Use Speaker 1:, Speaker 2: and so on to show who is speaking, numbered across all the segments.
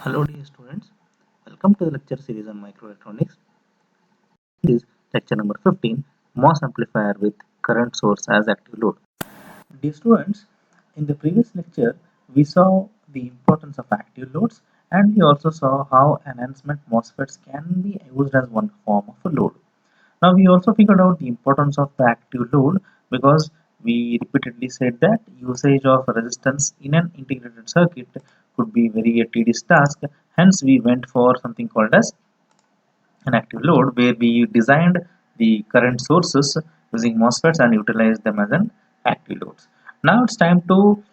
Speaker 1: Hello dear students, welcome to the lecture series on microelectronics. This is lecture number 15, MOS amplifier with current source as active load. Dear students, in the previous lecture we saw the importance of active loads and we also saw how enhancement MOSFETs can be used as one form of a load. Now we also figured out the importance of the active load because we repeatedly said that usage of resistance in an integrated circuit could be very a tedious task. Hence we went for something called as an active load where we designed the current sources using MOSFETs and utilized them as an active loads. Now it's time to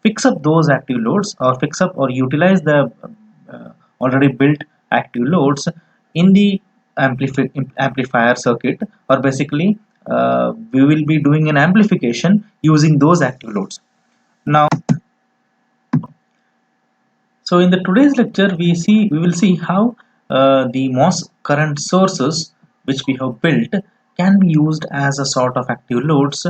Speaker 1: fix up those active loads or fix up or utilize the already built active loads in the amplifier circuit, or basically we will be doing an amplification using those active loads. Now, so in the today's lecture, we will see how the MOS current sources which we have built can be used as a sort of active loads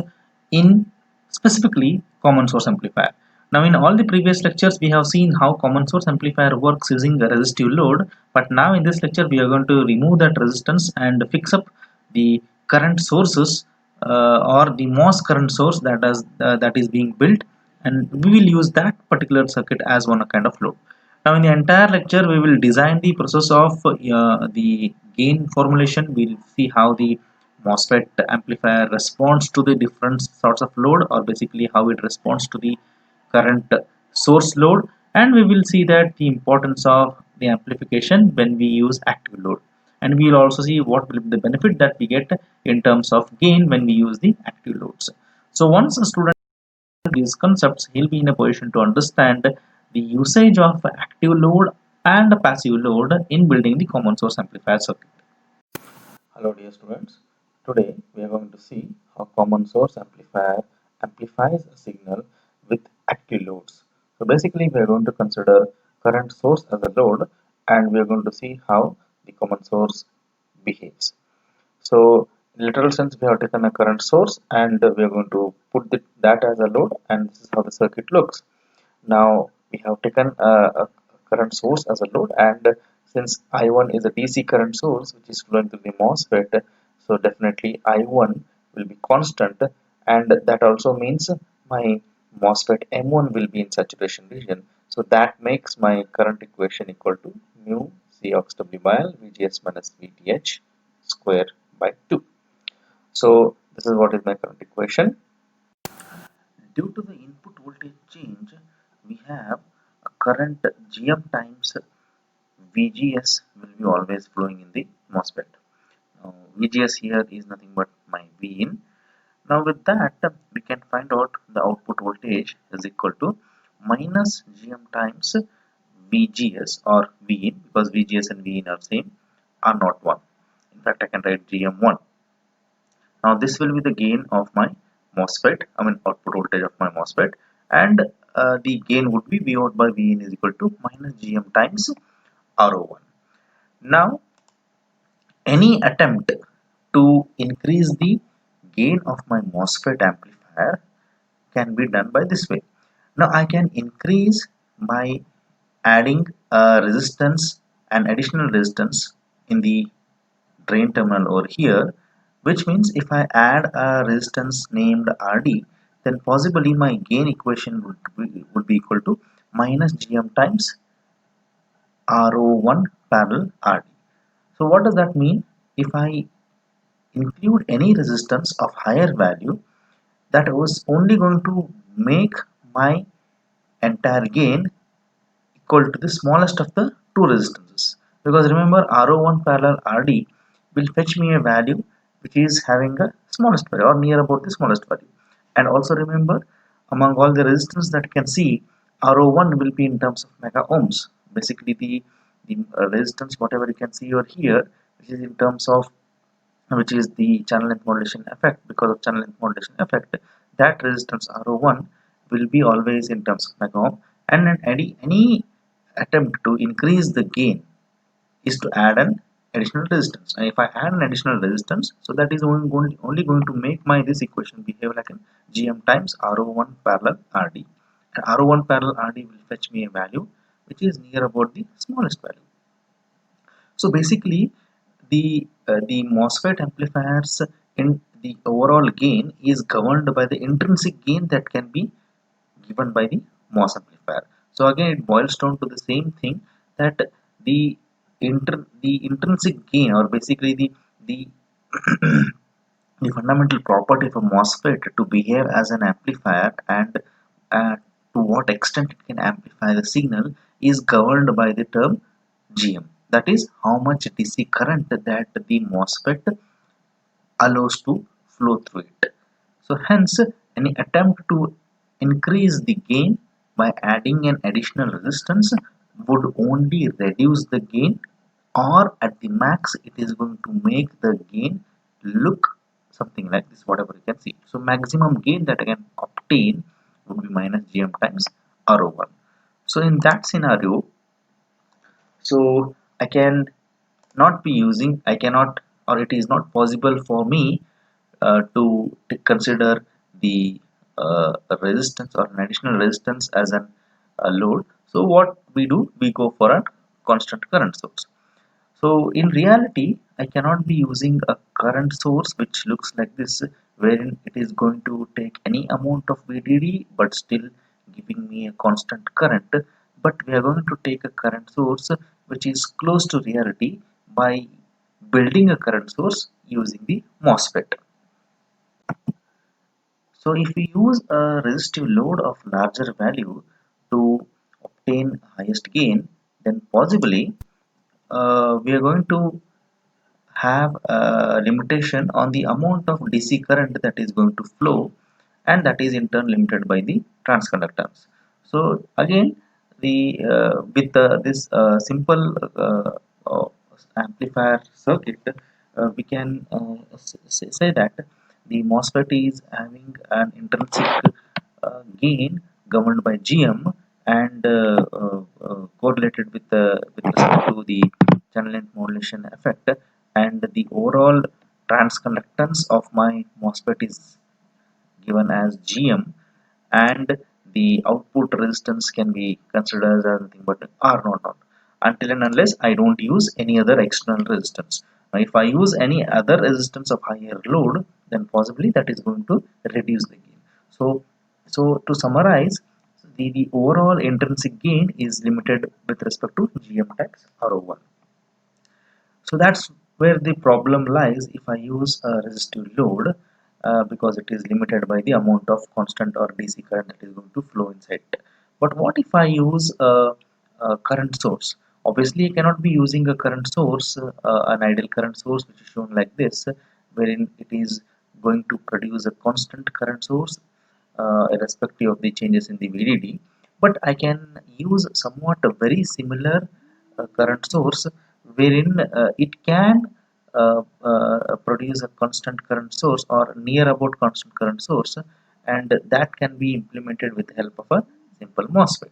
Speaker 1: in specifically common source amplifier. Now in all the previous lectures we have seen how common source amplifier works using a resistive load, but now in this lecture we are going to remove that resistance and fix up the current sources or the MOS current source that is being built, and we will use that particular circuit as one kind of load. Now in the entire lecture we will design the process of the gain formulation. We'll see how the MOSFET amplifier responds to the different sorts of load, or basically how it responds to the current source load, and we will see that the importance of the amplification when we use active load, and we will also see what will be the benefit that we get in terms of gain when we use the active loads. So once a student these concepts, he'll be in a position to understand the usage of active load and passive load in building the common source amplifier circuit. Hello dear students, today we are going to see how common source amplifier amplifies a signal with active loads. So basically we are going to consider current source as a load, and we are going to see how the common source behaves. So in literal sense we have taken a current source and we are going to put that as a load, and this is how the circuit looks. Now we have taken a current source as a load, and since I1 is a DC current source which is flowing through the MOSFET, so definitely I1 will be constant, and that also means my MOSFET M1 will be in saturation region. So that makes my current equation equal to mu C ox W by L VGS minus VTH square by 2. So this is what is my current equation. Due to the input voltage change, we have a current GM times VGS will be always flowing in the MOSFET. Now, VGS here is nothing but my V in. Now with that, we can find out the output voltage is equal to minus GM times VGS or V in, because VGS and V in are same, are not 1. In fact, I can write GM1. Now this will be the gain of my MOSFET, output voltage of my MOSFET, and the gain would be V out by V in is equal to minus GM times RO1. Now any attempt to increase the gain of my MOSFET amplifier can be done by this way. Now I can increase by adding a resistance, an additional resistance in the drain terminal over here, which means if I add a resistance named RD, then possibly my gain equation would be equal to minus GM times RO1 parallel RD. So what does that mean? If I include any resistance of higher value, that was only going to make my entire gain equal to the smallest of the two resistances, because remember RO1 parallel RD will fetch me a value which is having a smallest value or near about the smallest value. And also remember, among all the resistance that you can see, RO1 will be in terms of mega ohms. Basically the resistance whatever you can see over here, which is in terms of, which is the channel length modulation effect. Because of channel length modulation effect, that resistance RO1 will be always in terms of mega ohm, and any attempt to increase the gain is to add an additional resistance. And if I add an additional resistance, so that is only going to make my this equation behave like an GM times RO1 parallel RD. And RO1 parallel RD will fetch me a value which is near about the smallest value. So basically, the MOSFET amplifiers in the overall gain is governed by the intrinsic gain that can be given by the MOS amplifier. So again, it boils down to the same thing, that the the intrinsic gain, or basically the the fundamental property of a MOSFET to behave as an amplifier, and to what extent it can amplify the signal, is governed by the term GM. That is how much DC current that the MOSFET allows to flow through it. So hence, any attempt to increase the gain by adding an additional resistance would only reduce the gain, or at the max it is going to make the gain look something like this, whatever you can see. So maximum gain that I can obtain would be minus GM times R01. So in that scenario, so I can not be using, I cannot, or it is not possible for me to consider the resistance or an additional resistance as a load. So what we do, we go for a constant current source. So in reality, I cannot be using a current source which looks like this, wherein it is going to take any amount of VDD but still giving me a constant current. But we are going to take a current source which is close to reality by building a current source using the MOSFET. So if we use a resistive load of larger value to obtain highest gain, then possibly we are going to have a limitation on the amount of DC current that is going to flow, and that is in turn limited by the transconductance. So again, the with this simple uh, amplifier circuit, we can say that the MOSFET is having an intrinsic gain governed by GM, and correlated with respect to the channel length modulation effect, and the overall transconductance of my MOSFET is given as GM, and the output resistance can be considered as nothing but R naught naught, until and unless I don't use any other external resistance. Now, if I use any other resistance of higher load, then possibly that is going to reduce the gain. So to summarize, the overall intrinsic gain is limited with respect to GM tax R01. So that's where the problem lies if I use a resistive load, because it is limited by the amount of constant or DC current that is going to flow inside it. But what if I use a current source? Obviously, I cannot be using a current source, an ideal current source, which is shown like this, wherein it is going to produce a constant current source irrespective of the changes in the VDD. But I can use somewhat a very similar current source, wherein it can produce a constant current source or near about constant current source, and that can be implemented with the help of a simple MOSFET.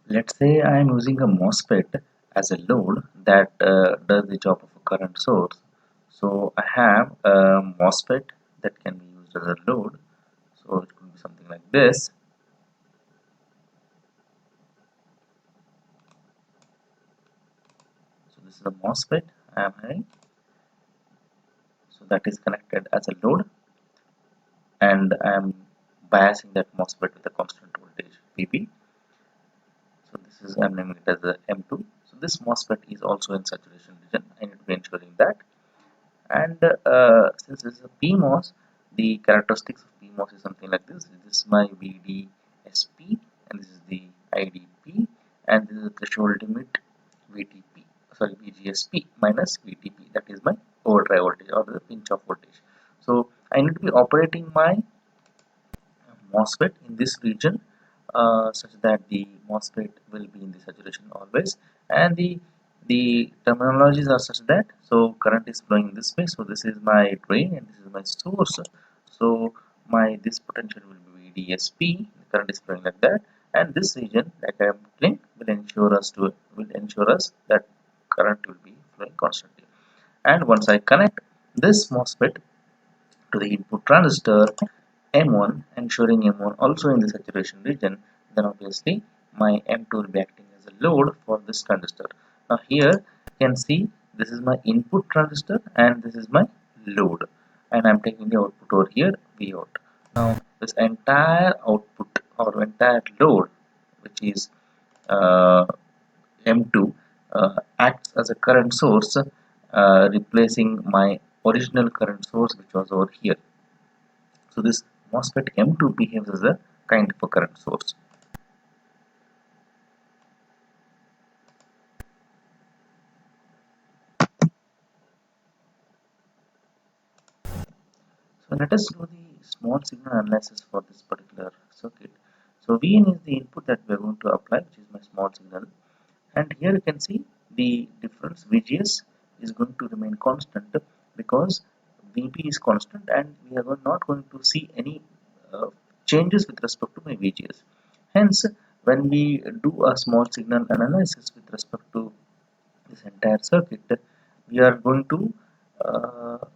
Speaker 1: Let's say I am using a MOSFET as a load that does the job of a current source. So I have a MOSFET that can be used as a load. So it could be something like this. So this is a MOSFET I am having. So that is connected as a load, and I am biasing that MOSFET with a constant voltage VB. So this is, I am naming it as a M2. So this MOSFET is also in saturation region. I need to be ensuring that. And since this is a PMOS, the characteristics of PMOS is something like this. This is my VDSP, and this is the IDP, and this is the threshold limit VTP, sorry, VGSP minus VTP. That is my overdrive voltage or the pinch off voltage. So I need to be operating my MOSFET in this region, such that the MOSFET will be in the saturation always, and the terminologies are such that, so current is flowing this way, so this is my drain and this is my source. So my this potential will be VDSP, the current is flowing like that, and this region, like I am telling, will ensure us that current will be flowing constantly. And once I connect this MOSFET to the input transistor M1, ensuring M1 also in the saturation region, then obviously my M2 will be acting as a load for this transistor. Now here you can see this is my input transistor and this is my load, and I'm taking the output over here, V out. Now this entire output or entire load, which is uh, M2, acts as a current source, replacing my original current source which was over here. So this MOSFET M2 behaves as a kind of a current source. So let us do the small signal analysis for this particular circuit. So Vn is the input that we are going to apply, which is my small signal, and here you can see the difference VGS is going to remain constant because VP is constant, and we are not going to see any changes with respect to my VGS. Hence, when we do a small signal analysis with respect to this entire circuit, we are going to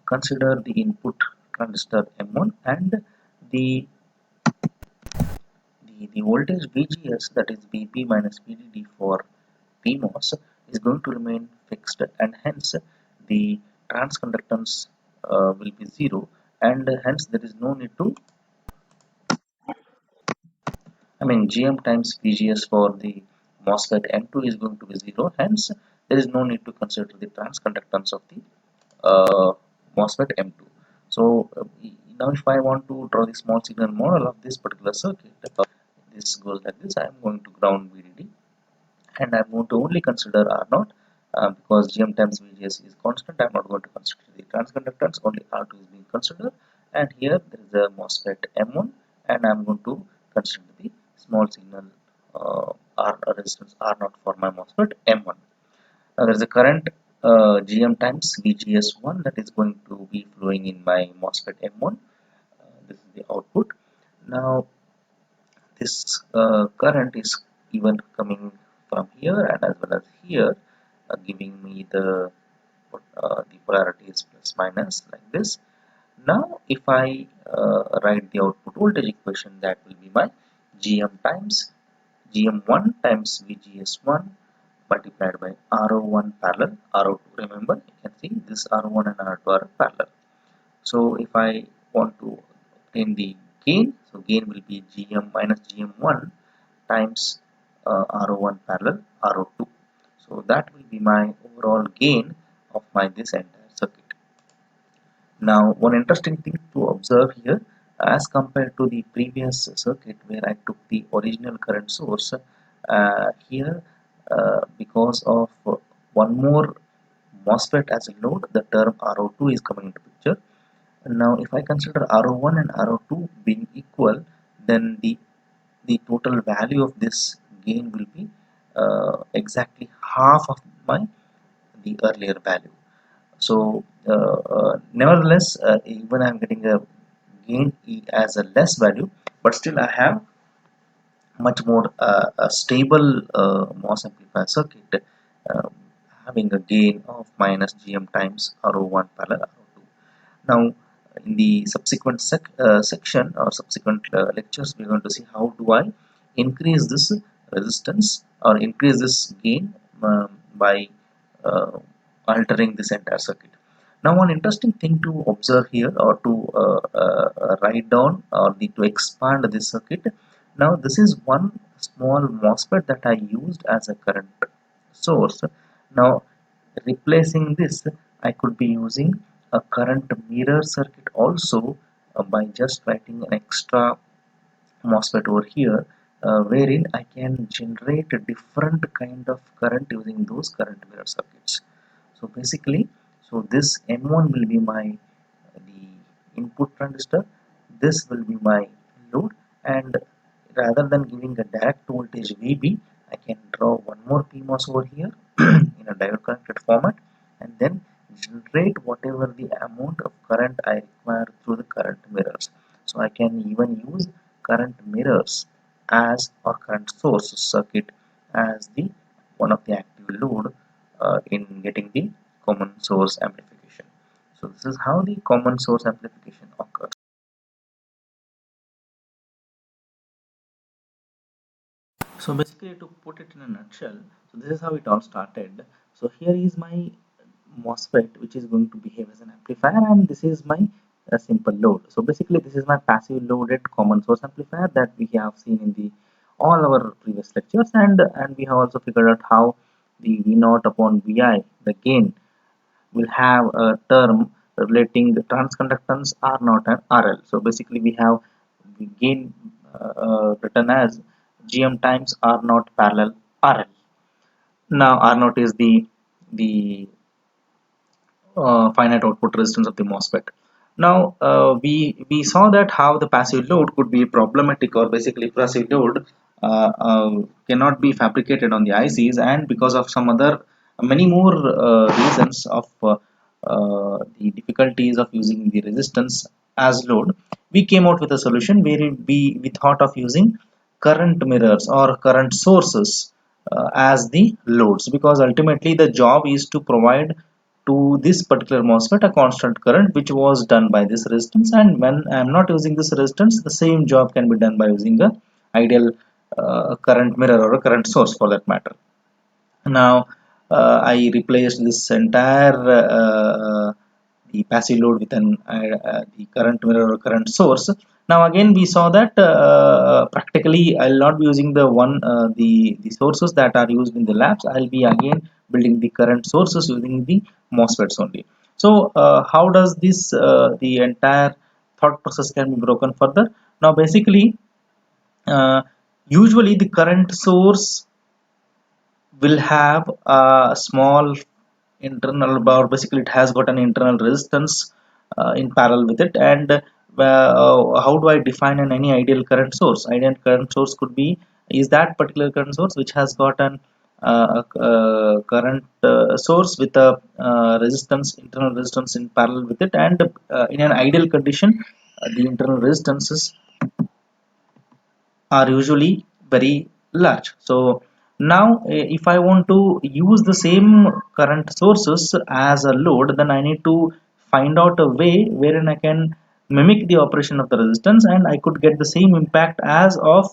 Speaker 1: consider the input transistor M1 and the the voltage VGS, that is VP minus VDD for PMOS, is going to remain fixed, and hence the transconductance will be 0, and hence there is no need to, I mean, GM times VGS for the MOSFET M2 is going to be 0, hence there is no need to consider the transconductance of the MOSFET M2. So now if I want to draw the small signal model of this particular circuit, this goes like this. I am going to ground VDD, and I'm going to only consider R0 because GM times VGS is constant. I'm not going to consider the transconductance, only R2 is being considered, and here there is a MOSFET M1, and I'm going to consider the small signal R resistance R0 for my MOSFET M1. Now there is a current GM times VGS1 that is going to be flowing in my MOSFET M1. This is the output. Now this current is even coming from here and as well as here, giving me the polarity is plus minus like this. Now if I write the output voltage equation, that will be my GM times GM1 times VGS1 multiplied by RO1 parallel RO2. Remember, you can see this RO1 and RO2 are parallel. So if I want to obtain the gain, so gain will be GM minus GM1 times RO1 parallel RO2. So that will be my overall gain of my this entire circuit. Now one interesting thing to observe here, as compared to the previous circuit where I took the original current source, here because of one more MOSFET as a load, the term RO2 is coming into picture. Now if I consider RO1 and RO2 being equal, then the total value of this gain will be exactly half of my the earlier value. So nevertheless, even I'm getting a gain as a less value, but still I have much more a stable MOS amplifier circuit, uh, having a gain of minus GM times RO1 parallel RO2. Now in the subsequent section or subsequent lectures, we're going to see how do I increase this resistance or increase this gain by uh, altering this entire circuit. Now one interesting thing to observe here, or to write down, or to expand this circuit. Now this is one small MOSFET that I used as a current source. Now replacing this, I could be using a current mirror circuit also, by just writing an extra MOSFET over here, wherein I can generate a different kind of current using those current mirror circuits. So basically, so this M1 will be my the input transistor, this will be my load, and rather than giving a direct voltage VB, I can draw one more PMOS over here in a diode connected format, and then generate whatever the amount of current I require through the current mirrors. So I can even use current mirrors as a current source circuit as the one of the active load in getting the common source amplification. So this is how the common source amplification occurs. So basically, to put it in a nutshell, so this is how it all started. So here is my MOSFET, which is going to behave as an amplifier, and this is my simple load. So basically, this is my passive loaded common source amplifier that we have seen in the all our previous lectures, and we have also figured out how the V naught upon Vi, the gain, will have a term relating the transconductance R naught and RL. So basically, we have the gain written as GM times R naught parallel RL. Now R naught is the finite output resistance of the MOSFET. Now we saw that how the passive load could be problematic, or basically passive load cannot be fabricated on the ICs, and because of some other many more reasons of the difficulties of using the resistance as load, we came out with a solution wherein we thought of using current mirrors or current sources as the loads, because ultimately the job is to provide to this particular MOSFET a constant current which was done by this resistance, and when I am not using this resistance, the same job can be done by using a ideal current mirror or a current source for that matter. Now I replaced this entire the passive load with the current mirror or current source. Now again we saw that practically I'll not be using the sources that are used in the labs. I'll be again building the current sources using the MOSFETs only. So how does this the entire thought process can be broken further? Now basically, uh, usually the current source will have a small internal bar. Basically it has got an internal resistance in parallel with it, and how do I define any ideal current source? Ideal current source could be is that particular current source which has got an current source with a resistance, internal resistance in parallel with it, and in an ideal condition the internal resistances are usually very large. So now if I want to use the same current sources as a load, then I need to find out a way wherein I can mimic the operation of the resistance, and I could get the same impact as of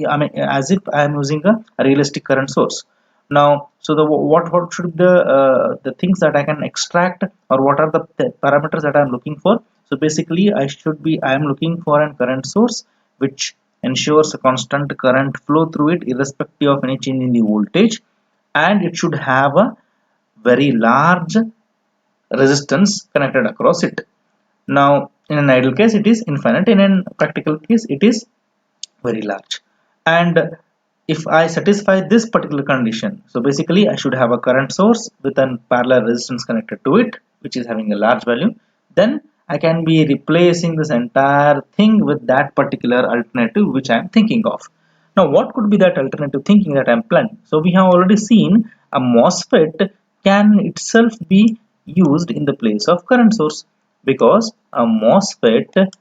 Speaker 1: I mean as if I am using a realistic current source. Now so the what should the things that I can extract, or what are the parameters that I am looking for? So basically I am looking for a current source which ensures a constant current flow through it irrespective of any change in the voltage, and it should have a very large resistance connected across it. Now in an ideal case it is infinite, in a practical case it is very large. And if I satisfy this particular condition, so basically I should have a current source with a parallel resistance connected to it which is having a large value, then I can be replacing this entire thing with that particular alternative which I am thinking of. Now what could be that alternative thinking that I am planning? So we have already seen a MOSFET can itself be used in the place of current source, because a MOSFET,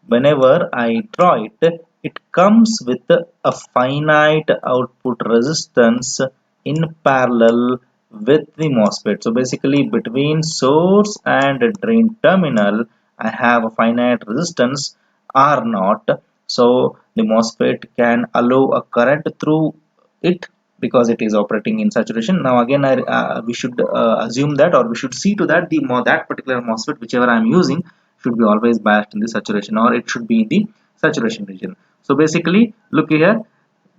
Speaker 1: whenever I draw it, it comes with a finite output resistance in parallel with the MOSFET. So basically between source and drain terminal, I have a finite resistance R naught. So the MOSFET can allow a current through it because it is operating in saturation. Now again we should assume that, or we should see to that that particular MOSFET whichever I am using should be always biased in the saturation, or it should be in the saturation region. So basically look here,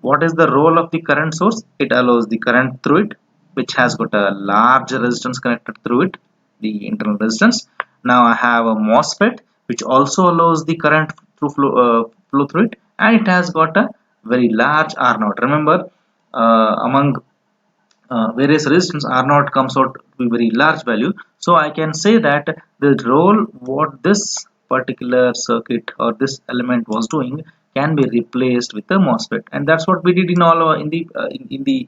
Speaker 1: what is the role of the current source? It allows the current through it which has got a large resistance connected through it, the internal resistance. Now I have a MOSFET which also allows the current flow through it, and it has got a very large R naught. Remember, among various resistance, R naught comes out to be very large value. So I can say that the role what this particular circuit or this element was doing can be replaced with a MOSFET, and that's what we did in all in the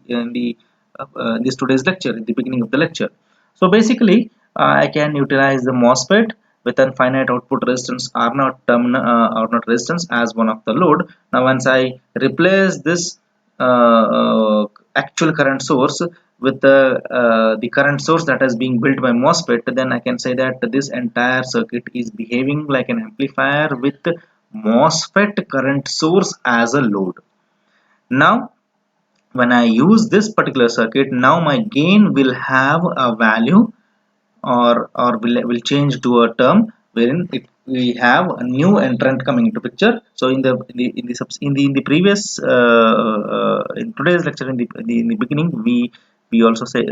Speaker 1: in this today's lecture, in the beginning of the lecture. So basically I can utilize the MOSFET with a finite output resistance R naught resistance as one of the load. Now once I replace this actual current source with the current source that is being built by MOSFET, then I can say that this entire circuit is behaving like an amplifier with MOSFET current source as a load. Now when I use this particular circuit, now my gain will have a value, or will change to a term wherein we have a new entrant coming into picture. So in the previous in today's lecture, in the beginning, we also say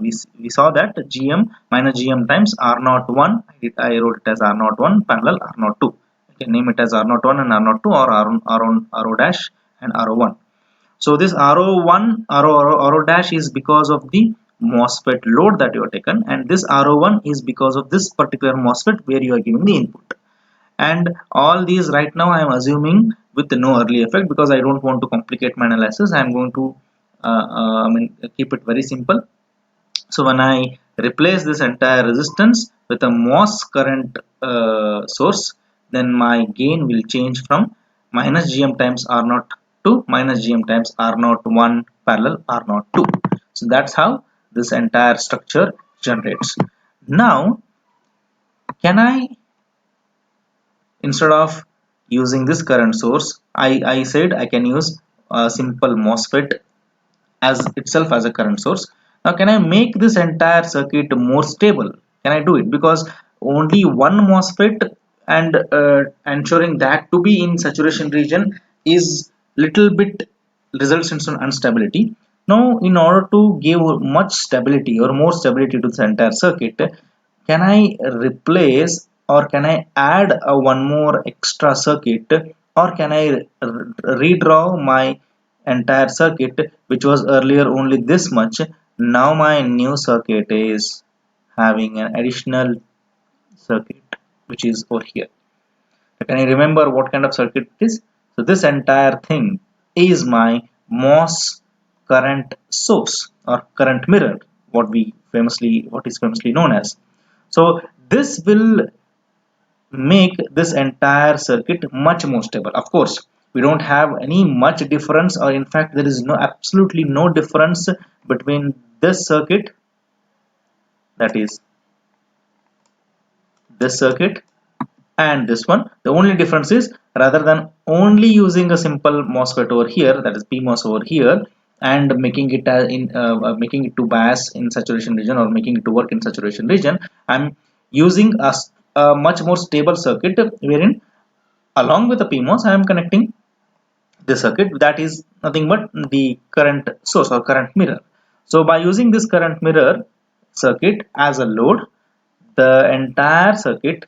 Speaker 1: we saw that gm minus gm times r naught 1. I wrote it as r naught 1 parallel r naught 2. You can name it as r naught 1 and r naught 2, or r0 dash and r01. So this RO1, RO dash is because of the MOSFET load that you have taken, and this RO1 is because of this particular MOSFET where you are giving the input. And all these right now I am assuming with no early effect, because I don't want to complicate my analysis. I am going to keep it very simple. So when I replace this entire resistance with a MOS current source, then my gain will change from minus gm times r0 to minus gm times r0 1 parallel r0 2. So that's how this entire structure generates. Now, can I, instead of using this current source, I said I can use a simple MOSFET as itself as a current source. Now, can I make this entire circuit more stable? Can I do it? Because only one MOSFET and ensuring that to be in saturation region is little bit results in some instability. Now, in order to give much stability or more stability to this entire circuit, can I replace, or can I add a one more extra circuit, or can I redraw my entire circuit, which was earlier only this much? Now my new circuit is having an additional circuit which is over here. Can I remember what kind of circuit it is? So this entire thing is my MOS current source or current mirror, what is famously known as. So this will make this entire circuit much more stable. Of course, we don't have any much difference, or in fact there is no absolutely no difference between this circuit, that is this circuit, and this one. The only difference is, rather than only using a simple MOSFET over here, that is PMOS over here, and making it making it to bias in saturation region, or making it to work in saturation region, I'm using a much more stable circuit, wherein along with the PMOS I am connecting the circuit that is nothing but the current source or current mirror. So by using this current mirror circuit as a load, the entire circuit,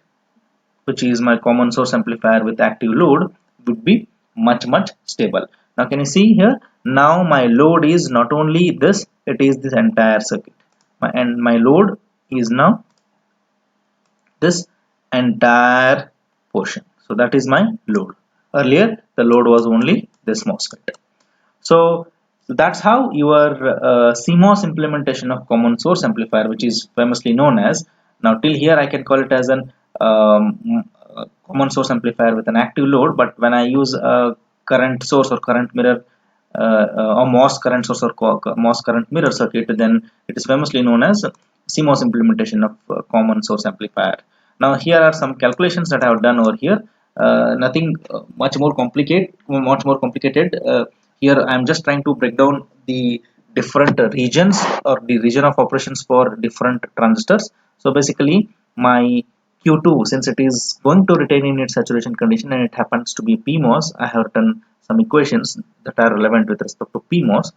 Speaker 1: which is my common source amplifier with active load, would be much stable. Now can you see here, now my load is not only this, it is this entire circuit, and my load is now this entire portion. So that is my load. Earlier the load was only this MOSFET. So that's how your CMOS implementation of common source amplifier, which is famously known as, now till here I can call it as an common source amplifier with an active load, but when I use a current source or current mirror or MOS current source or MOS current mirror circuit, then it is famously known as CMOS implementation of common source amplifier. Now here are some calculations that I have done over here. Nothing much more complicated. Here I am just trying to break down the different regions or the region of operations for different transistors. So basically my Q2, since it is going to retain in its saturation condition and it happens to be PMOS, I have written some equations that are relevant with respect to PMOS.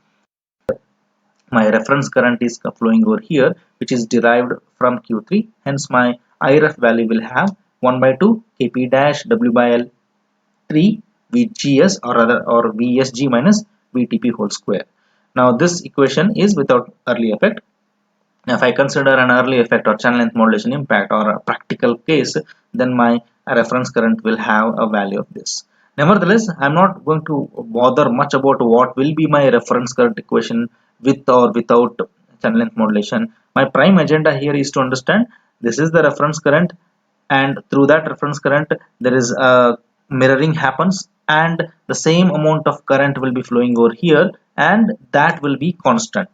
Speaker 1: My reference current is flowing over here, which is derived from Q3. Hence my IREF value will have 1 by 2 Kp dash W by L 3 VGS, or rather, or VSG minus VTP whole square. Now this equation is without early effect. Now if I consider an early effect or channel length modulation impact or a practical case, then my reference current will have a value of this. Nevertheless, I am not going to bother much about what will be my reference current equation with or without channel length modulation. My prime agenda here is to understand this is the reference current, and through that reference current there is a mirroring happens, and the same amount of current will be flowing over here, and that will be constant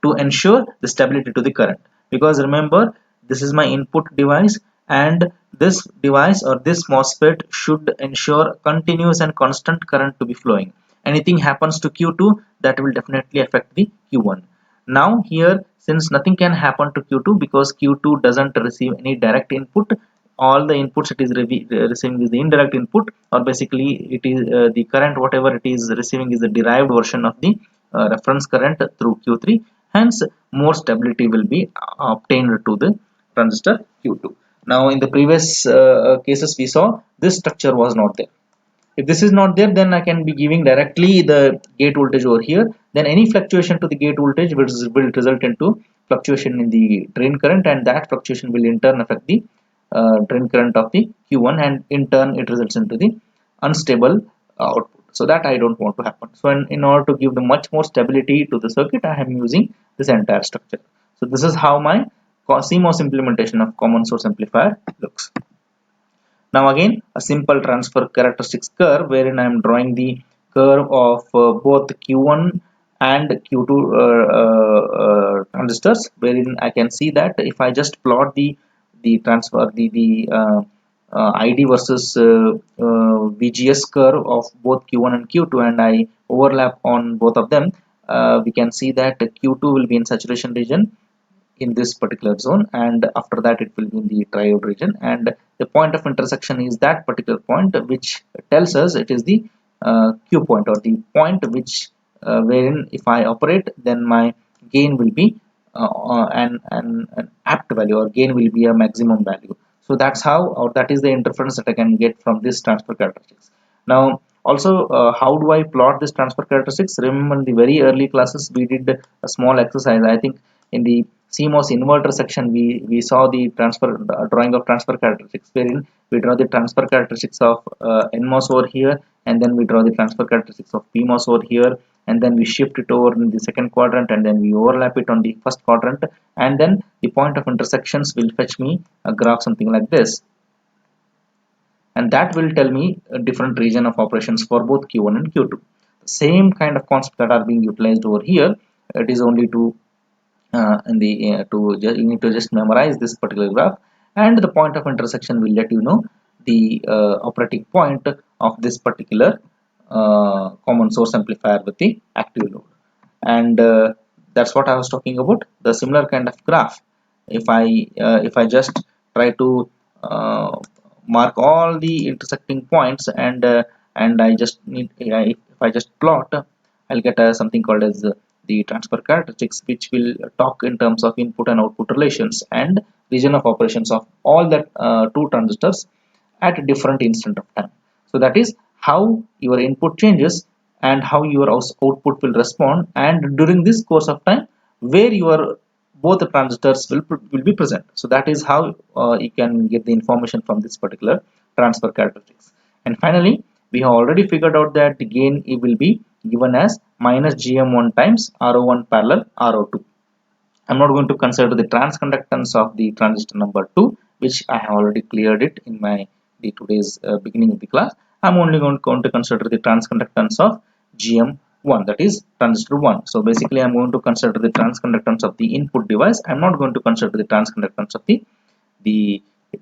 Speaker 1: to ensure the stability to the current. Because remember, this is my input device, and this device or this MOSFET should ensure continuous and constant current to be flowing. anything happens to Q2, that will definitely affect the Q1. Now here, since nothing can happen to Q2 because Q2 doesn't receive any direct input, all the inputs it is receiving is the indirect input, or basically it is the current whatever it is receiving is the derived version of the reference current through Q3. Hence more stability will be obtained to the transistor Q2. Now in the previous cases we saw this structure was not there. If this is not there, then I can be giving directly the gate voltage over here. Then any fluctuation to the gate voltage will result into fluctuation in the drain current, and that fluctuation will in turn affect the drain current of the Q1, and in turn it results into the unstable output. So that I don't want to happen. So in order to give the much more stability to the circuit, I am using this entire structure. So this is how my CMOS implementation of common source amplifier looks. Now again a simple transfer characteristics curve wherein I am drawing the curve of both Q1 and Q2 transistors, wherein I can see that if I just plot the transfer ID versus VGS curve of both Q1 and Q2, and I overlap on both of them, we can see that Q2 will be in saturation region in this particular zone, and after that it will be in the triode region, and the point of intersection is that particular point which tells us it is the Q point, or the point which wherein if I operate then my gain will be an apt value, or gain will be a maximum value. So that's how, or that is the interference that I can get from this transfer characteristics. Now also how do I plot this transfer characteristics? Remember in the very early classes we did a small exercise. I think in the CMOS inverter section we saw the transfer drawing of transfer characteristics, wherein we draw the transfer characteristics of NMOS over here, and then we draw the transfer characteristics of PMOS over here, and then we shift it over in the second quadrant, and then we overlap it on the first quadrant, and then the point of intersections will fetch me a graph something like this, and that will tell me a different region of operations for both Q1 and Q2. The same kind of concepts that are being utilized over here. It is only to you need to just memorize this particular graph, and the point of intersection will let you know the operating point of this particular common source amplifier with the active load. And that's what I was talking about, the similar kind of graph. If I just try to mark all the intersecting points, and I just need if I just plot, I'll get something called as the transfer characteristics, which will talk in terms of input and output relations and region of operations of all that two transistors at a different instant of time. So that is how your input changes and how your output will respond, and during this course of time where your both the transistors will be present. So that is how you can get the information from this particular transfer characteristics. And finally we have already figured out that the gain will be given as minus GM1 times RO1 parallel RO2. I'm not going to consider the transconductance of the transistor number 2, which I have already cleared it in my today's beginning of the class. I'm only going to consider the transconductance of GM1, that is transistor 1. So basically I'm going to consider the transconductance of the input device. I'm not going to consider the transconductance of the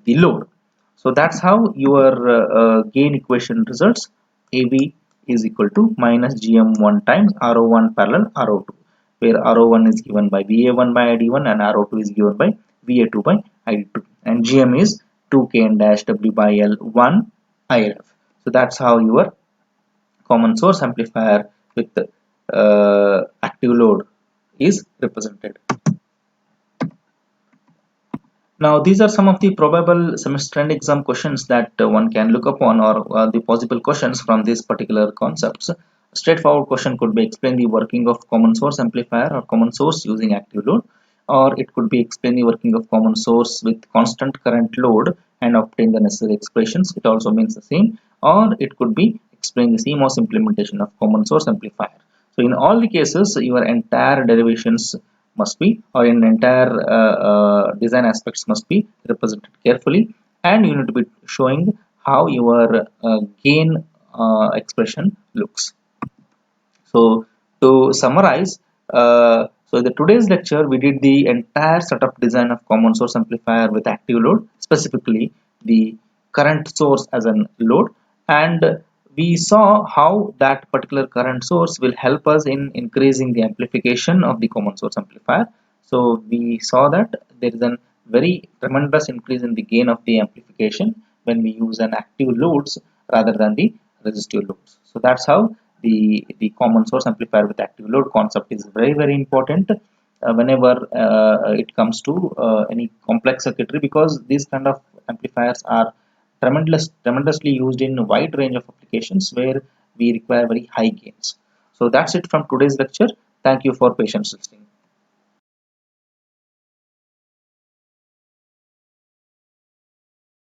Speaker 1: load. So that's how your gain equation results. AB is equal to minus GM1 times RO1 parallel RO2, where RO1 is given by VA1 by ID1 and RO2 is given by VA2 by ID2, and GM is 2K dash W by L1 ILF. So that's how your common source amplifier with active load is represented. Now these are some of the probable semester end exam questions that one can look upon, or the possible questions from these particular concepts. A straightforward question could be explain the working of common source amplifier or common source using active load, or it could be explain the working of common source with constant current load and obtain the necessary expressions. It also means the same. Or it could be explain the CMOS implementation of common source amplifier. So in all the cases your entire derivations must be, or in entire design aspects must be represented carefully, and you need to be showing how your gain expression looks. So to summarize, so in the today's lecture we did the entire setup design of common source amplifier with active load, specifically the current source as an load, and we saw how that particular current source will help us in increasing the amplification of the common source amplifier. So we saw that there is a very tremendous increase in the gain of the amplification when we use an active loads rather than the resistive loads. So that's how the common source amplifier with active load concept is very important whenever it comes to any complex circuitry, because these kind of amplifiers are tremendously used in a wide range of applications where we require very high gains. So that's it from today's lecture. Thank you for patience listening.